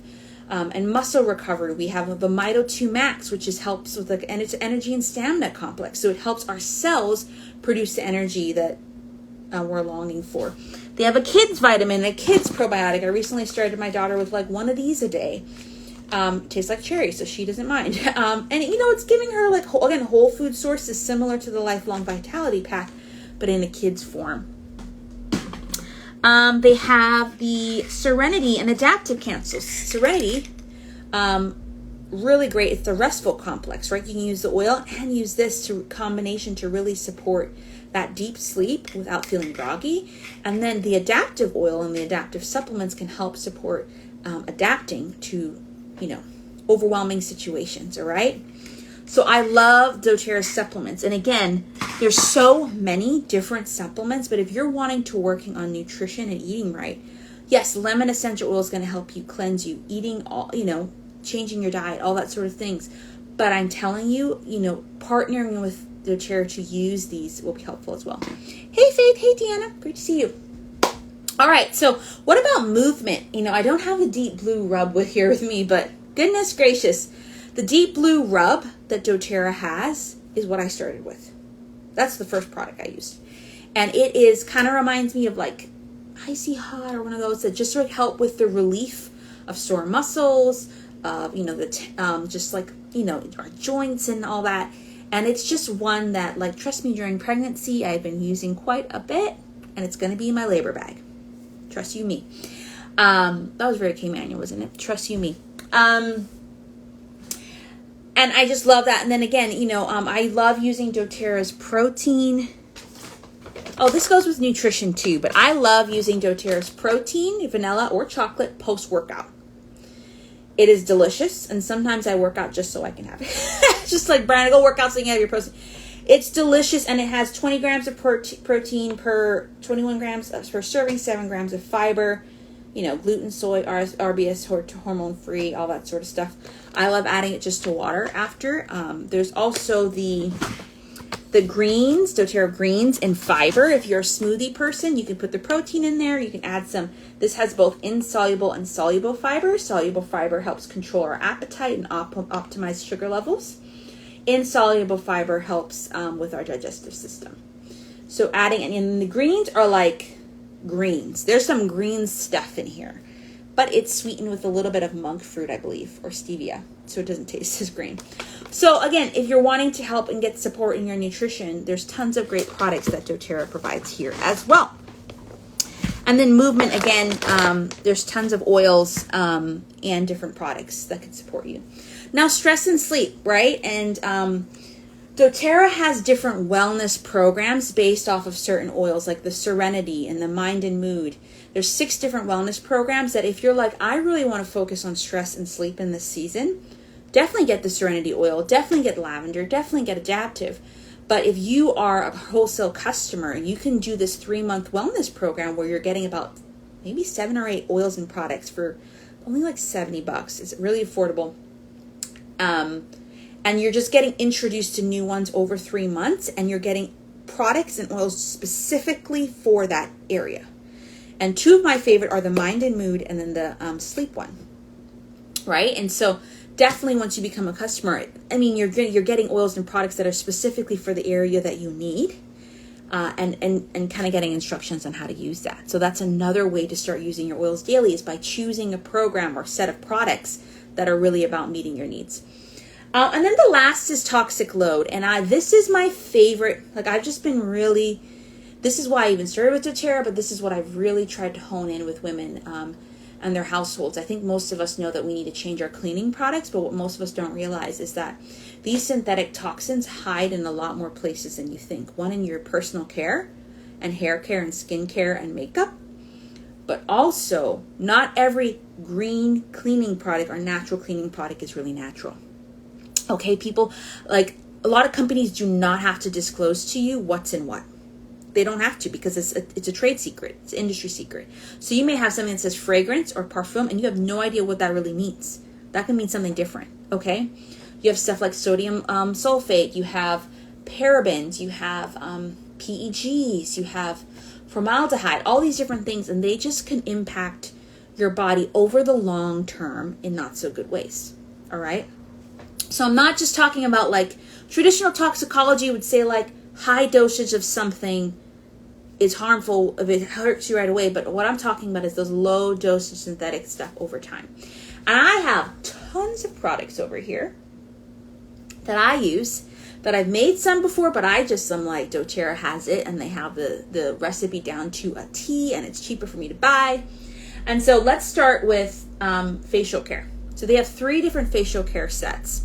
And muscle recovery. We have the Mito 2 Max, which helps with and it's energy and stamina complex. So it helps our cells produce the energy that we're longing for. They have a kids vitamin, a kids probiotic. I recently started my daughter with like one of these a day. Tastes like cherry, so she doesn't mind. And it's giving her like, again, whole food sources similar to the Lifelong Vitality Pack, but in a kid's form. They have the Serenity and Adaptive Capsules. Serenity, really great. It's the restful complex, right? You can use the oil and use this combination to really support that deep sleep without feeling groggy. And then the adaptive oil and the adaptive supplements can help support adapting to, overwhelming situations, all right? So I love doTERRA supplements. And again, there's so many different supplements, but if you're wanting to working on nutrition and eating right, yes, lemon essential oil is going to help you cleanse you, eating all, changing your diet, all that sort of things. But I'm telling you, partnering with doTERRA to use these will be helpful as well. Hey Faith, hey Deanna, great to see you. All right, so what about movement? I don't have the Deep Blue rub here with me, but goodness gracious, the Deep Blue rub that doTERRA has is what I started with. That's the first product I used. And it is kind of reminds me of like Icy Hot or one of those that just sort of help with the relief of sore muscles, just like, our joints and all that. And it's just one that, like, trust me, during pregnancy, I've been using quite a bit, and it's going to be in my labor bag. Trust you me. That was very K-Manual, wasn't it? Trust you me. And I just love that. And then again, you know, I love using doTERRA's protein. Oh, this goes with nutrition too, but I love using doTERRA's protein, vanilla or chocolate post-workout. It is delicious, and sometimes I work out just so I can have it. Just like, Brian, go work out so you can have your protein. It's delicious, and it has 20 grams of protein per 21 grams per serving, 7 grams of fiber, you know, gluten, soy, RBS, hormone-free, all that sort of stuff. I love adding it just to water after. There's also the greens, doTERRA greens and fiber. If you're a smoothie person, you can put the protein in there. You can add some. This has both insoluble and soluble fiber. Soluble fiber helps control our appetite and optimize sugar levels. Insoluble fiber helps with our digestive system. So adding, and the greens are like greens. There's some green stuff in here, but it's sweetened with a little bit of monk fruit, I believe, or stevia, so it doesn't taste as green. So again, if you're wanting to help and get support in your nutrition, there's tons of great products that doTERRA provides here as well. And then movement, again, there's tons of oils and different products that can support you. Now, stress and sleep, right? And doTERRA has different wellness programs based off of certain oils, like the Serenity and the Mind and Mood. There's 6 different wellness programs that if you're like, I really want to focus on stress and sleep in this season, definitely get the Serenity oil, definitely get lavender, definitely get Adaptive. But if you are a wholesale customer, you can do this 3-month wellness program where you're getting about maybe 7 or 8 oils and products for only like $70. It's really affordable. And you're just getting introduced to new ones over 3 months, and you're getting products and oils specifically for that area. And 2 of my favorite are the Mind and Mood and then the sleep one, right? And so definitely once you become a customer, I mean, you're getting oils and products that are specifically for the area that you need, and kind of getting instructions on how to use that. So that's another way to start using your oils daily, is by choosing a program or set of products that are really about meeting your needs. And then the last is Toxic Load. And this is my favorite. Like, I've just been really, this is why I even started with doTERRA, but this is what I've really tried to hone in with women and their households. I think most of us know that we need to change our cleaning products, but what most of us don't realize is that these synthetic toxins hide in a lot more places than you think. One, in your personal care and hair care and skin care and makeup. But also, not every green cleaning product or natural cleaning product is really natural. Okay, people, like, a lot of companies do not have to disclose to you what's in what. They don't have to, because it's a trade secret. It's an industry secret. So you may have something that says fragrance or parfum, and you have no idea what that really means. That can mean something different, okay? You have stuff like sodium sulfate. You have parabens. You have PEGs. You have formaldehyde. All these different things, and they just can impact your body over the long term in not so good ways, all right? So I'm not just talking about, like, traditional toxicology would say, like, high dosage of something is harmful if it hurts you right away. But what I'm talking about is those low dosage synthetic stuff over time. And I have tons of products over here that I use, that I've made some before, but I'm like, doTERRA has it, and they have the recipe down to a T, and it's cheaper for me to buy. And so let's start with facial care. So they have 3 different facial care sets.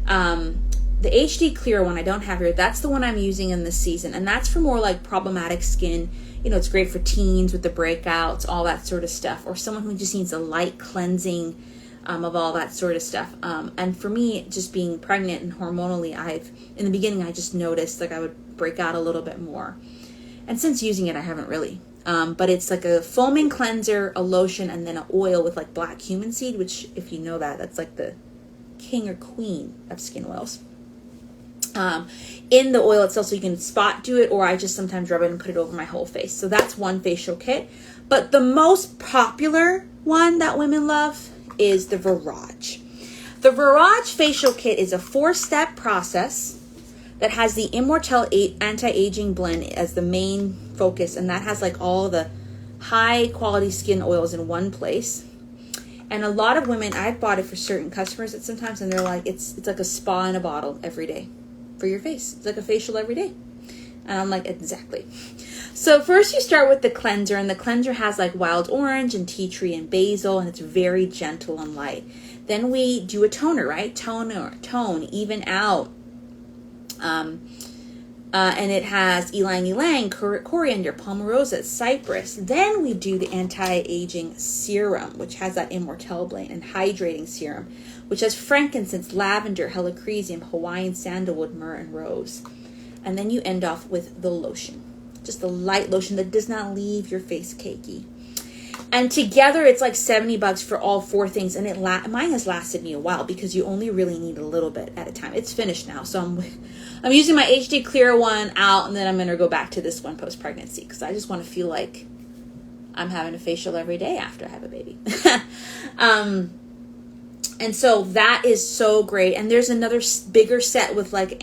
The HD Clear one I don't have here. That's the one I'm using in this season. And that's for more like problematic skin. You know, it's great for teens with the breakouts, all that sort of stuff. Or someone who just needs a light cleansing of all that sort of stuff. And for me, just being pregnant and hormonally, in the beginning, I just noticed like I would break out a little bit more. And since using it, I haven't really. But it's like a foaming cleanser, a lotion, and then an oil with like black cumin seed, which, if you know that's like the king or queen of skin oils. In the oil itself, so you can spot do it, or I just sometimes rub it and put it over my whole face. So that's one facial kit. But the most popular one that women love is the Virage. The Virage facial kit is a 4-step process that has the Immortelle anti-aging blend as the main focus, and that has like all the high quality skin oils in one place. And a lot of women, I've bought it for certain customers that sometimes, and they're like, it's like a spa in a bottle every day. for your face. It's like a facial every day. And I'm like, exactly. So first you start with the cleanser, and the cleanser has like wild orange and tea tree and basil, and it's very gentle and light. Then we do a toner, right? Tone, even out. And it has ylang ylang, coriander, palmarosa, cypress. Then we do the anti-aging serum, which has that immortelle and hydrating serum, which has frankincense, lavender, helichrysum, Hawaiian sandalwood, myrrh, and rose. And then you end off with the lotion. Just a light lotion that does not leave your face cakey. And together it's like $70 for all four things. And mine has lasted me a while because you only really need a little bit at a time. It's finished now. So I'm using my HD Clear one out, and then I'm going to go back to this one post-pregnancy because I just want to feel like I'm having a facial every day after I have a baby. And so that is so great. And there's another bigger set with like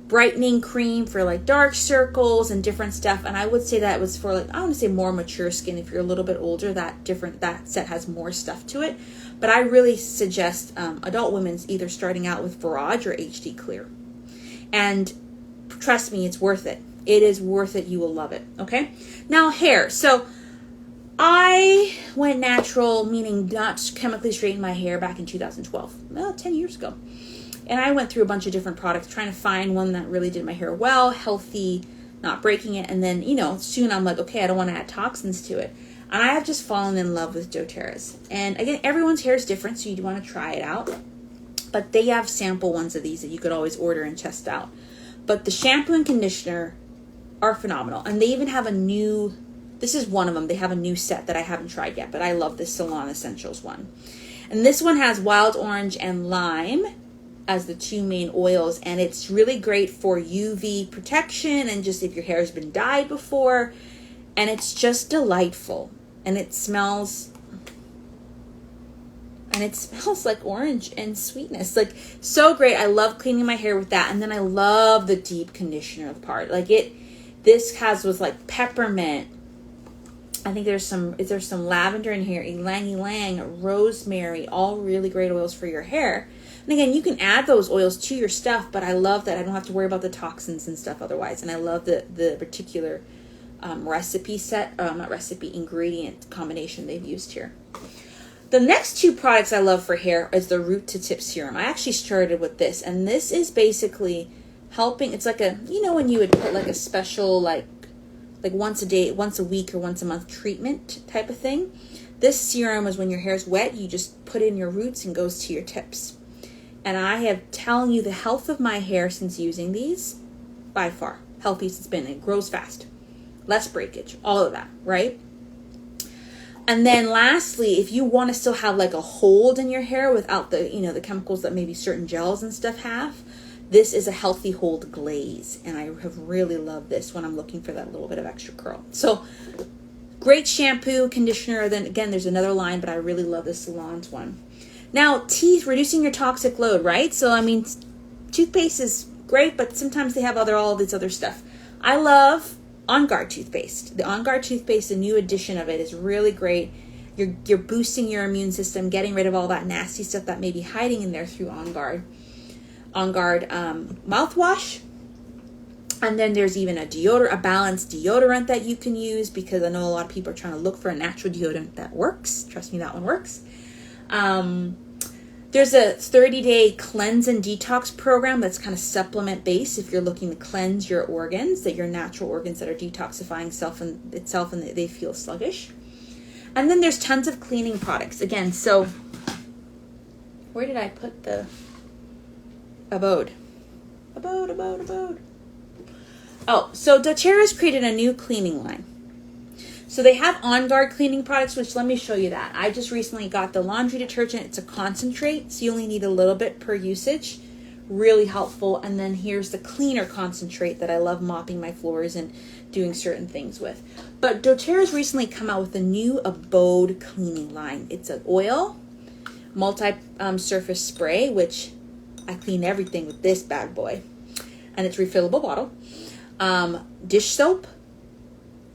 brightening cream for like dark circles and different stuff. And I would say that was for like, I want to say more mature skin. If you're a little bit older, that set has more stuff to it. But I really suggest adult women's either starting out with Virage or HD Clear. And trust me, it's worth it. It is worth it. You will love it. Okay. Now hair. So I went natural, meaning not chemically straighten my hair back in 2012, 10 years ago. And I went through a bunch of different products trying to find one that really did my hair well, healthy, not breaking it. And then, soon I'm like, okay, I don't want to add toxins to it. And I have just fallen in love with doTERRA's. And again, everyone's hair is different, so you do want to try it out. But they have sample ones of these that you could always order and test out. But the shampoo and conditioner are phenomenal. And they even have this is one of them. They have a new set that I haven't tried yet, but I love this Salon Essentials one. And this one has wild orange and lime as the two main oils. And it's really great for UV protection and just if your hair has been dyed before. And it's just delightful. And it smells like orange and sweetness. Like, so great. I love cleaning my hair with that. And then I love the deep conditioner part. Like this has with like peppermint. I think there's some lavender in here, ylang ylang, rosemary, all really great oils for your hair. And again, you can add those oils to your stuff, but I love that I don't have to worry about the toxins and stuff otherwise. And I love the particular ingredient combination they've used here. The next two products I love for hair is the To Tip Serum. I actually started with this, and this is basically helping. It's like when you would put like a special like once a week or once a month treatment type of thing. This serum is when your hair is wet, you just put in your roots and goes to your tips. And I have telling you the health of my hair since using these, by far, healthiest it's been. It grows fast, less breakage, all of that, right? And then lastly, if you want to still have like a hold in your hair without the, the chemicals that maybe certain gels and stuff have, this is a healthy hold glaze. And I have really loved this when I'm looking for that little bit of extra curl. So great shampoo, conditioner. Then again, there's another line, but I really love the Salon's one. Now, teeth, reducing your toxic load, right? So, toothpaste is great, but sometimes they have all this other stuff. I love On Guard toothpaste. The On Guard toothpaste, the new edition of it, is really great. You're boosting your immune system, getting rid of all that nasty stuff that may be hiding in there through On Guard. On Guard mouthwash. And then there's even a balanced deodorant that you can use, because I know a lot of people are trying to look for a natural deodorant that works. Trust me, that one works. There's a 30-day cleanse and detox program that's kind of supplement based if you're looking to cleanse your organs, your natural organs that are detoxifying itself and they feel sluggish. And then there's tons of cleaning products. Again, so where did I put the abode? Oh, so doTERRA's created a new cleaning line. So they have On Guard cleaning products, which let me show you that. I just recently got the laundry detergent. It's a concentrate, so you only need a little bit per usage. Really helpful. And then here's the cleaner concentrate that I love mopping my floors and doing certain things with. But doTERRA's recently come out with a new Abode cleaning line. It's an oil, multi-surface spray, which I clean everything with this bad boy. And it's refillable bottle. Dish soap.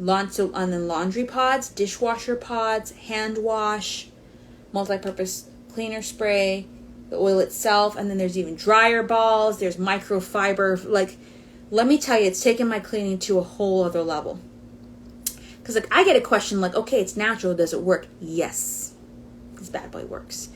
And then laundry pods, dishwasher pods, hand wash, multi-purpose cleaner spray, the oil itself, and then there's even dryer balls, there's microfiber. Like, let me tell you, it's taken my cleaning to a whole other level. Because like I get a question like, okay, it's natural, does it work? Yes, this bad boy works.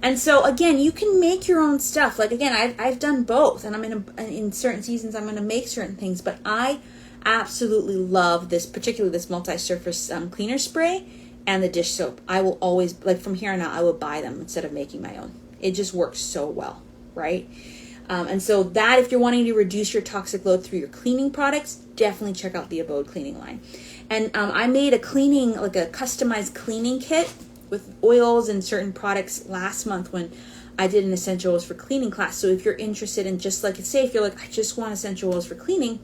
And so again, you can make your own stuff. Like again, I've done both, and in certain seasons I'm gonna make certain things, but I absolutely love this, particularly this multi-surface cleaner spray and the dish soap. I will always, like from here on out, I will buy them instead of making my own. It just works so well, right? And so that, if you're wanting to reduce your toxic load through your cleaning products, definitely check out the Abode cleaning line. And I made a cleaning, like a customized cleaning kit with oils and certain products last month when I did an essential oils for cleaning class. So if you're interested in just like, say if you're like, I just want essential oils for cleaning,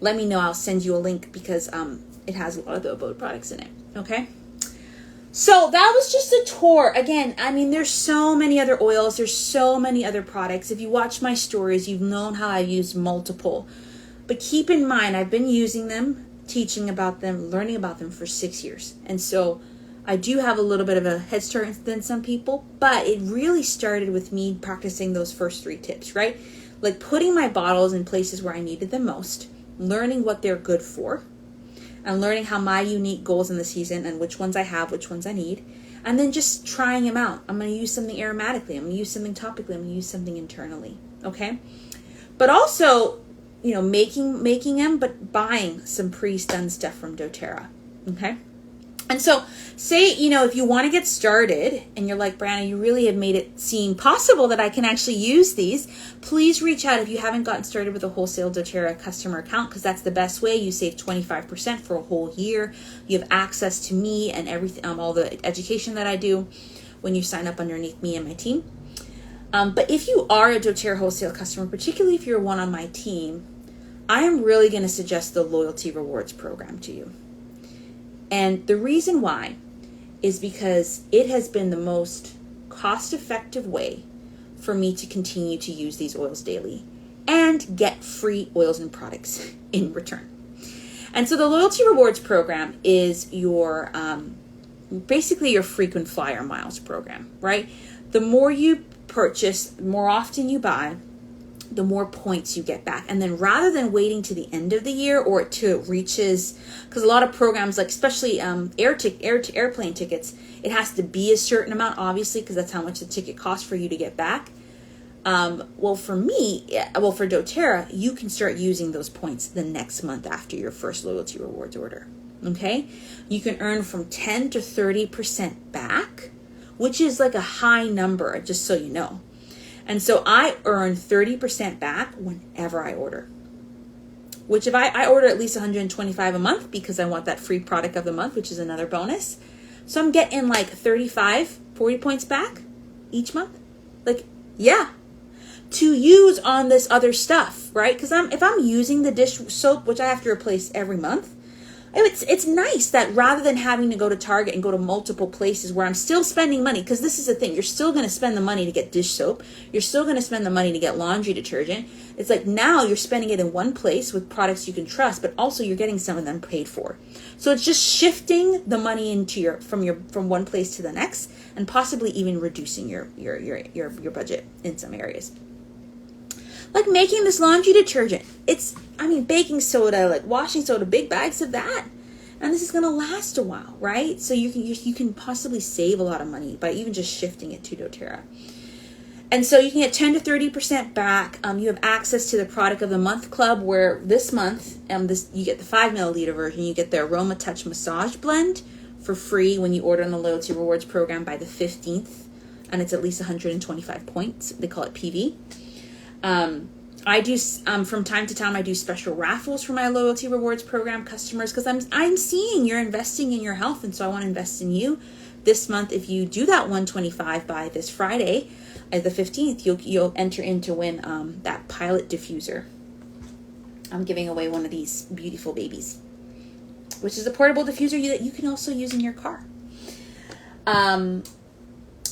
let me know. I'll send you a link because it has a lot of the Abode products in it. Okay. So that was just a tour. Again, I mean, there's so many other oils. There's so many other products. If you watch my stories, you've known how I've used multiple. But keep in mind, I've been using them, teaching about them, learning about them for 6 years. And so I do have a little bit of a head start than some people, but it really started with me practicing those first 3 tips, right? Like putting my bottles in places where I needed them most, learning what they're good for, and learning how my unique goals in the season and which ones I have, which ones I need, and then just trying them out. I'm going to use something aromatically. I'm going to use something topically. I'm going to use something internally. Okay. But also, you know, making them, but buying some pre-done stuff from doTERRA. Okay. And so say, you know, if you want to get started and you're like, Brianna, you really have made it seem possible that I can actually use these, please reach out if you haven't gotten started with a wholesale doTERRA customer account, because that's the best way. You save 25% for a whole year. You have access to me and everything, all the education that I do when you sign up underneath me and my team. But if you are a doTERRA wholesale customer, particularly if you're one on my team, I am really going to suggest the loyalty rewards program to you. And the reason why is because it has been the most cost-effective way for me to continue to use these oils daily and get free oils and products in return. And so the loyalty rewards program is your basically your frequent flyer miles program, right? The more you purchase, the more often you buy, the more points you get back. And then rather than waiting to the end of the year or till it reaches, because a lot of programs, like especially airplane tickets, it has to be a certain amount, obviously, because that's how much the ticket costs for you to get back. For doTERRA, you can start using those points the next month after your first loyalty rewards order. Okay? You can earn from 10 to 30% back, which is like a high number, just so you know. And so I earn 30% back whenever I order. Which if I order at least $125 a month because I want that free product of the month, which is another bonus. So I'm getting like 35, 40 points back each month. Like, yeah. To use on this other stuff, right? Because if I'm using the dish soap, which I have to replace every month, it's nice that rather than having to go to Target and go to multiple places where I'm still spending money, because this is the thing, you're still going to spend the money to get dish soap, you're still going to spend the money to get laundry detergent. It's like now you're spending it in one place with products you can trust, but also you're getting some of them paid for. So it's just shifting the money into from one place to the next, and possibly even reducing your budget in some areas. Like making this laundry detergent. Baking soda, like washing soda, big bags of that. And this is going to last a while, right? So you can possibly save a lot of money by even just shifting it to doTERRA. And so you can get 10 to 30% back. You have access to the Product of the Month Club, where this month, you get the 5 milliliter version. You get the Aroma Touch Massage Blend for free when you order on the Loyalty Rewards program by the 15th. And it's at least 125 points. They call it PV. I do from time to time I do special raffles for my Loyalty Rewards program customers, because I'm seeing you're investing in your health, and so I want to invest in you. This month, if you do that 125 by this Friday, the 15th, you'll enter in to win that Pilot diffuser. I'm giving away one of these beautiful babies, which is a portable diffuser that you can also use in your car.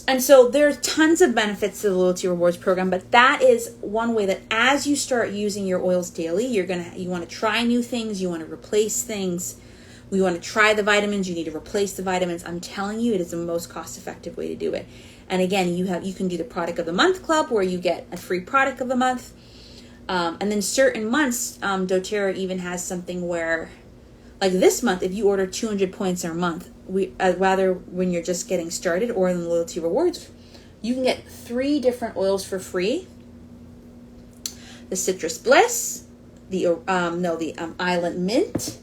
And so there are tons of benefits to the Loyalty Rewards program, but that is one way that as you start using your oils daily, you want to try new things, you want to replace things, you want to try the vitamins, you need to replace the vitamins. I'm telling you, it is the most cost-effective way to do it. And again, you can do the product of the month club where you get a free product of the month. And then certain months, doTERRA even has something where, like this month, if you order 200 points a month, rather when you're just getting started or in the loyalty rewards, you can get 3 different oils for free. The Citrus Bliss, the Island Mint,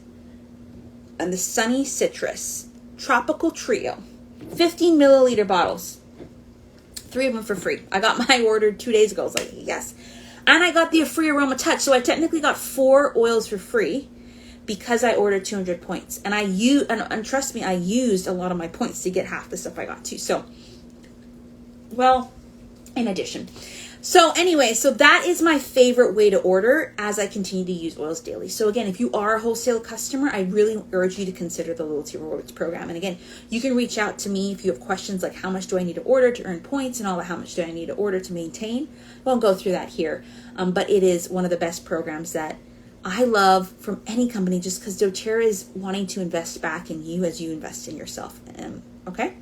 and the Sunny Citrus Tropical Trio. 15 milliliter bottles. 3 of them for free. I got my order 2 days ago. I was like, yes. And I got the free aroma touch. So I technically got 4 oils for free because I ordered 200 points. And and trust me, I used a lot of my points to get half the stuff I got too. So, well, in addition. So anyway, so that is my favorite way to order as I continue to use oils daily. So again, if you are a wholesale customer, I really urge you to consider the Loyalty Rewards program. And again, you can reach out to me if you have questions like how much do I need to order to earn points and all that, how much do I need to order to maintain. I won't go through that here, but it is one of the best programs that I love from any company just because doTERRA is wanting to invest back in you as you invest in yourself. Okay?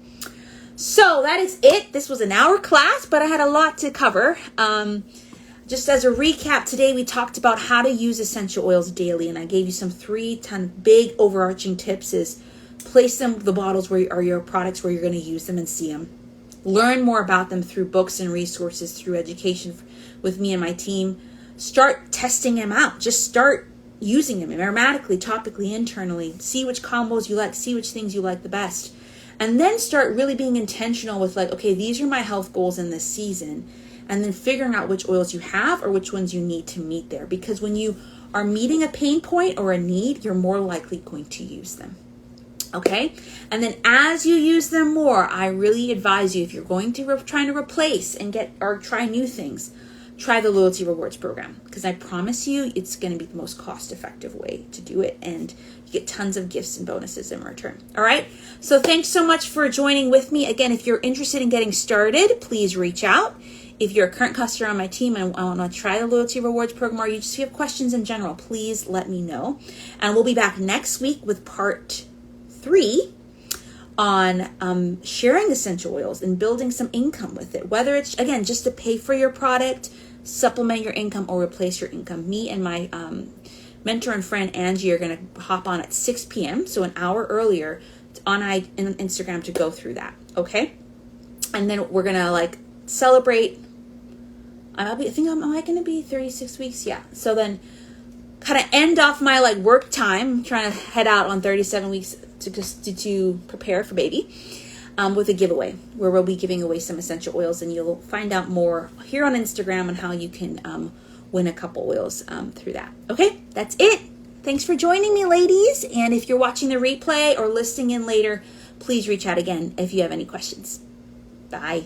So that is it. This was an hour class, but I had a lot to cover. Just as a recap, today we talked about how to use essential oils daily, and I gave you some 3 big overarching tips is place them, the bottles where are your products where you're going to use them and see them. Learn more about them through books and resources, through education with me and my team. Start testing them out. Just start using them aromatically, topically, internally. See which combos you like, see which things you like the best. And then start really being intentional with like, okay, these are my health goals in this season. And then figuring out which oils you have or which ones you need to meet there. Because when you are meeting a pain point or a need, you're more likely going to use them. Okay? And then as you use them more, I really advise you, if you're going to trying to replace and get or try new things, try the Loyalty Rewards program. Because I promise you, it's going to be the most cost-effective way to do it. And you get tons of gifts and bonuses in return. All right? So thanks so much for joining with me. Again, if you're interested in getting started, please reach out. If you're a current customer on my team and I want to try the Loyalty Rewards program, or you just have questions in general, please let me know. And we'll be back next week with part 3 on sharing essential oils and building some income with it. Whether it's, again, just to pay for your product, supplement your income, or replace your income. Me and my mentor and friend Angie are going to hop on at 6 p.m., so an hour earlier, on Instagram to go through that, okay? And then we're going to celebrate. Am I going to be 36 weeks? Yeah. So then kind of end off my work time, trying to head out on 37 weeks to prepare for baby. With a giveaway where we'll be giving away some essential oils, and you'll find out more here on Instagram on how you can win a couple oils through that. Okay, that's it. Thanks for joining me, ladies. And if you're watching the replay or listening in later, please reach out again if you have any questions. Bye.